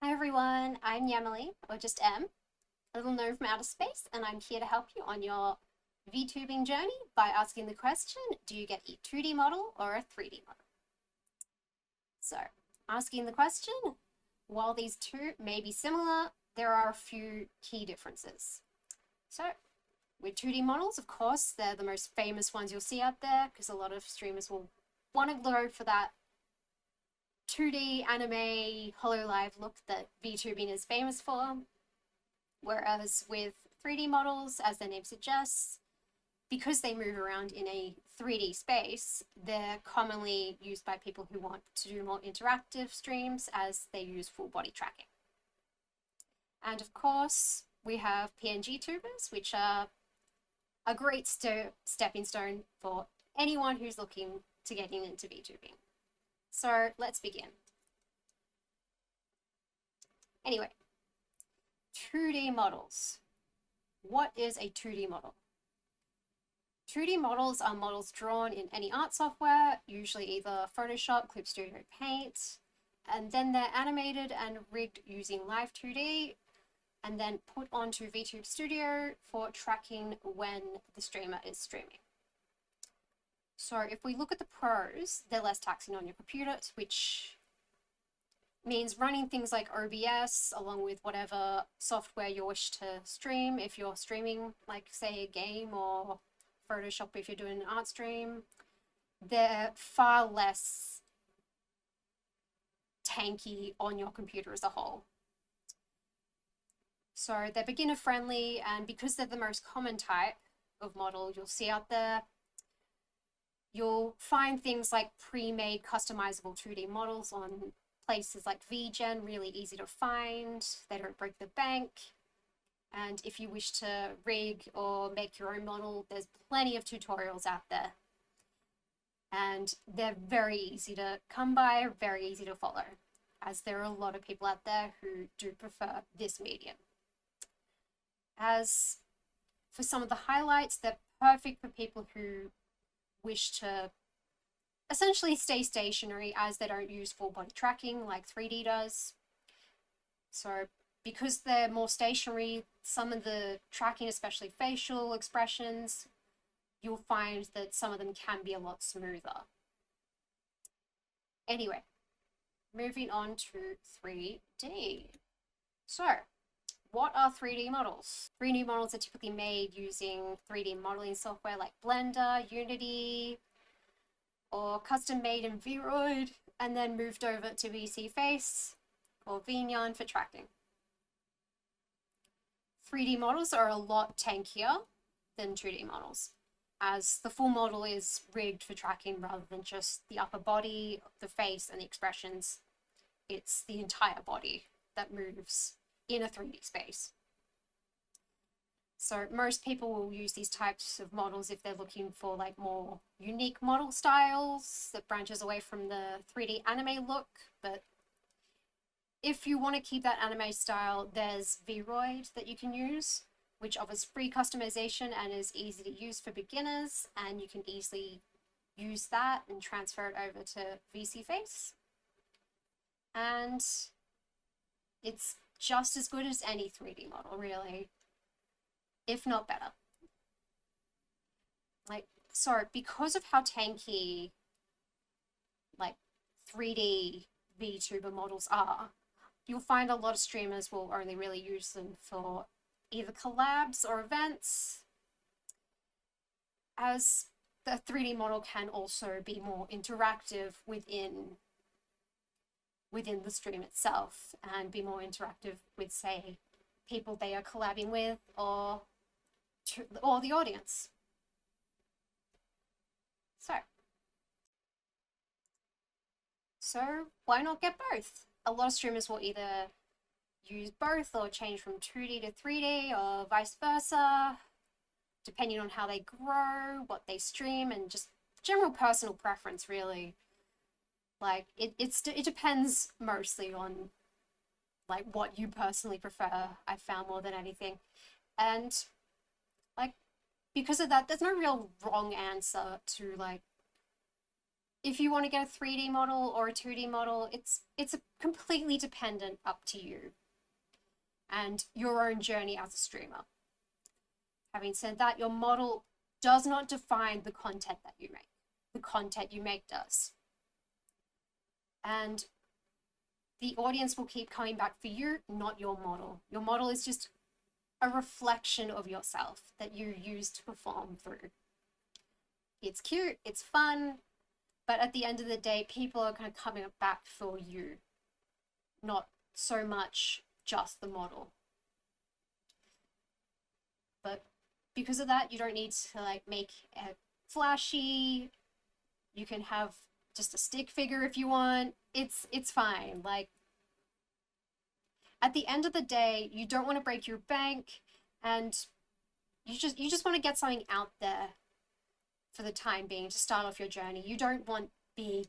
Hi everyone, I'm Yamily, or just M, a little gnome from outer space, and I'm here to help you on your VTubing journey by asking the question, do you get a 2D model or a 3D model? So, asking the question, while these two may be similar, there are a few key differences. So, with 2D models, of course, they're the most famous ones you'll see out there because a lot of streamers will want to go for that 2D anime HoloLive look that VTubing is famous for. Whereas with 3D models, as their name suggests, because they move around in a 3D space, they're commonly used by people who want to do more interactive streams as they use full body tracking. And of course, we have PNG tubers, which are a great stepping stone for anyone who's looking to getting into VTubing. So let's begin. Anyway, 2D models. What is a 2D model? 2D models are models drawn in any art software, usually either Photoshop, Clip Studio Paint, and then they're animated and rigged using Live 2D, and then put onto VTube Studio for tracking when the streamer is streaming. So if we look at the pros, they're less taxing on your computer, which means running things like OBS along with whatever software you wish to stream. If you're streaming, like say a game, or Photoshop if you're doing an art stream, they're far less tanky on your computer as a whole. So they're beginner friendly, and because they're the most common type of model you'll see out there, you'll find things like pre-made customizable 2D models on places like VGen, really easy to find. They don't break the bank. And if you wish to rig or make your own model, there's plenty of tutorials out there. And they're very easy to come by, very easy to follow, as there are a lot of people out there who do prefer this medium. As for some of the highlights, they're perfect for people who wish to essentially stay stationary, as they don't use full body tracking like 3D does. So because they're more stationary, some of the tracking, especially facial expressions, you'll find that some of them can be a lot smoother. Anyway, moving on to 3D. So, what are 3D models? 3D models are typically made using 3D modeling software like Blender, Unity, or custom made in VRoid, and then moved over to VC Face or VNyan for tracking. 3D models are a lot tankier than 2D models, as the full model is rigged for tracking rather than just the upper body, the face, and the expressions. It's the entire body that moves in a 3D space. So most people will use these types of models if they're looking for like more unique model styles that branches away from the 3D anime look. But if you want to keep that anime style, there's VRoid that you can use, which offers free customization and is easy to use for beginners, and you can easily use that and transfer it over to VC Face. And it's just as good as any 3D model, really, if not better. Like, so because of how tanky like 3D VTuber models are, you'll find a lot of streamers will only really use them for either collabs or events, as the 3D model can also be more interactive within the stream itself, and be more interactive with, say, people they are collabing with, or the audience. So why not get both? A lot of streamers will either use both or change from 2D to 3D or vice versa, depending on how they grow, what they stream, and just general personal preference, really. Like, it depends mostly on like what you personally prefer, I found, more than anything. And like, because of that, there's no real wrong answer to like If you want to get a 3D model or a 2D model, it's completely dependent up to you and your own journey as a streamer. Having said that, your model does not define the content that you make. The content you make does. And the audience will keep coming back for you, not your model. Your model is just a reflection of yourself that you use to perform through. It's cute, it's fun, but at the end of the day, people are kind of coming back for you, not so much just the model. But because of that, you don't need to like make it flashy. You can have just a stick figure if you want. It's fine. Like, at the end of the day, you don't want to break your bank, and you just want to get something out there for the time being to start off your journey. You don't want big,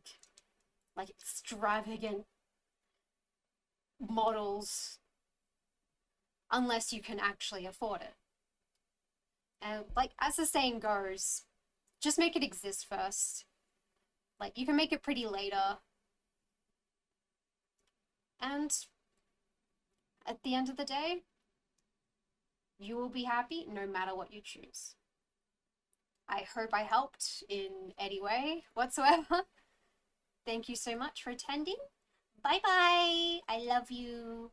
like extravagant models unless you can actually afford it. And like as the saying goes, just make it exist first. Like you can make it pretty later. And at the end of the day, you will be happy no matter what you choose. I hope I helped in any way whatsoever. Thank you so much for attending. Bye bye. I love you.